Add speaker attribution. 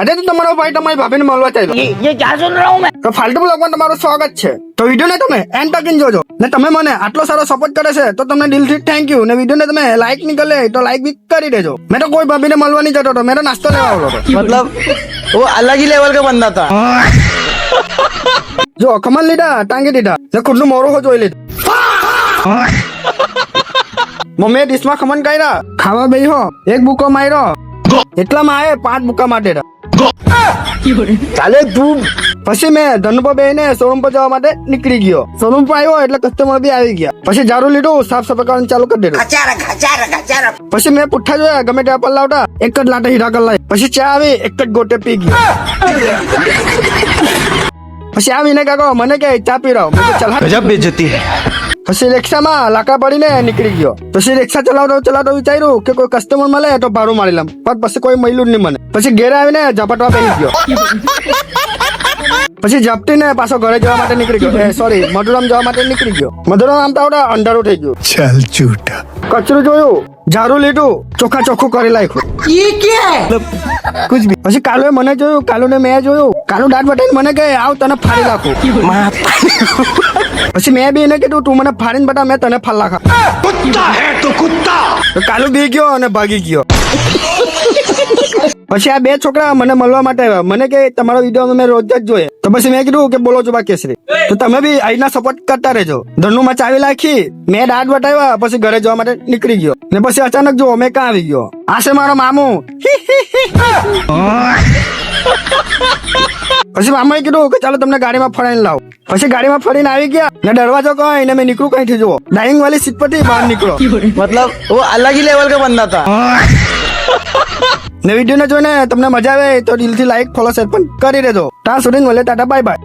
Speaker 1: અરે તો તમારો ભાઈ તમારી ભાભીને મળવા ચાલ્યો.
Speaker 2: ये क्या सुन रहा हूँ मैं?
Speaker 1: તો ફાલતુ બ્લોગમાં તમારું સ્વાગત છે. તો વિડીયોને તમે એન્ડ તક જોજો ને તમે મને આટલો સારો સપોર્ટ કરે છે તો તમને દિલથી થેન્ક યુ. ને વિડીયોને તમે લાઈક નહીં કરે તો લાઈક બી કરી દેજો. મેં તો કોઈ ભાભીને મળવા નહીં જતો હતો, મેં તો નાસ્તો લેવા આવતો હતો.
Speaker 3: मतलब वो अलग ही लेवल का बंदा था।
Speaker 1: જો ખમણ લીધા, ટાંગી દીધા ને ખુદનું મોરું હો જોઈ લીધું. મમ્મીએ ડીશમાં ખમણ કાઢ્યા, ખાવા બેહો, એક બુકો માર્યો, એટલામાં આયે 5 બુકા માટે.
Speaker 3: साले तू
Speaker 1: પછી મેં ધન પર બેહીને શોરૂમ પર જવા માટે નીકળી ગયો. શોરૂમ પર આવ્યો એટલે કસ્ટમર બી આવી ગયા. પછી ઝાડુ લીધું, સાફ સફાઈ કરવાનું ચાલુ કરી દીધું. પછી મેં પુઠ્ઠા જોયા ગમે ત્યાં પર લાવતા, એક જ લાટે હીરા કરી લાવી. પછી ચા આવી, એક જ ગોટે પી ગયો. પછી આવીને કાકો મને કે ચા પી રહ્યો.
Speaker 3: गजब बेइज्जती है।
Speaker 1: પછી રિક્ષામાં લાકડા પડીને નીકળી ગયો. પછી રિક્ષા ચલાવતો વિચાર્યું કે કોઈ કસ્ટમર મળે તો ભાડું મારી લઉં, પણ પછી કોઈ મળ્યું જ નહીં મને. પછી ઘેર આવીને ઝપટવા બેસી ગયો. પછી ઝપટીને પાછો ઘરે જવા માટે નીકળી ગયો. સોરી, મધુરામ જવા માટે નીકળી ગયો. મધુરામ આમ તો અંધારું થઈ ગયું.
Speaker 3: चल झूठा।
Speaker 1: કચરું જોયું, ઝાડુ લીધું, ચોખ્ખું કરી નાખ્યું.
Speaker 2: ये क्या है?
Speaker 1: કુછ બી. પછી કાલુએ મને જોયું, કાલુને મેં જોયું. કાલુ દાંત બતાવીને મને કહે આવ તને ફાડી નાખું. પછી મેં બી એને કીધું તું મને ફાડીને બતા, મેં તને ફાડ નાખા.
Speaker 3: कुत्ता है तो कुत्ता।
Speaker 1: તો કાલુ બી ગયો અને ભાગી ગયો. પછી આ બે છોકરા મને મળવા માટે આવ્યા. મને કે તમારો વિડીયો મેં રોજ જ જોઈએ. તો પછી મેં કીધું કે બોલો જુબા કેસરી, તો તમે બી અહીંના સપોર્ટ કરતા રહેજો. ધનુમાં ચાવી નાખી, મેં દાંત બતાવ્યા, પછી ઘરે જવા માટે નીકળી ગયો. ને પછી અચાનક જો મેં ક્યાં આવી ગયો. આ છે મારો મામું. પછી મામાએ કીધું કે ચાલો તમને ગાડીમાં ફરાઈને લાવ. પછી ગાડીમાં ફરીને આવી ગયા ને દરવાજો કઈ ને મેં નીકળું કઈથી જુઓ, ડાઇનિંગ વાળી સીટ પરથી બહાર નીકળો.
Speaker 3: मतलब वो अलग ही लेवल का बंदा था।
Speaker 1: ને વિડીયોને જોઈને તમને મજા આવે તો દિલથી લાઈક, ફોલો, શેર પણ કરી દેજો. ત્યાં સુધી મળે, ટાટા, બાય બાય.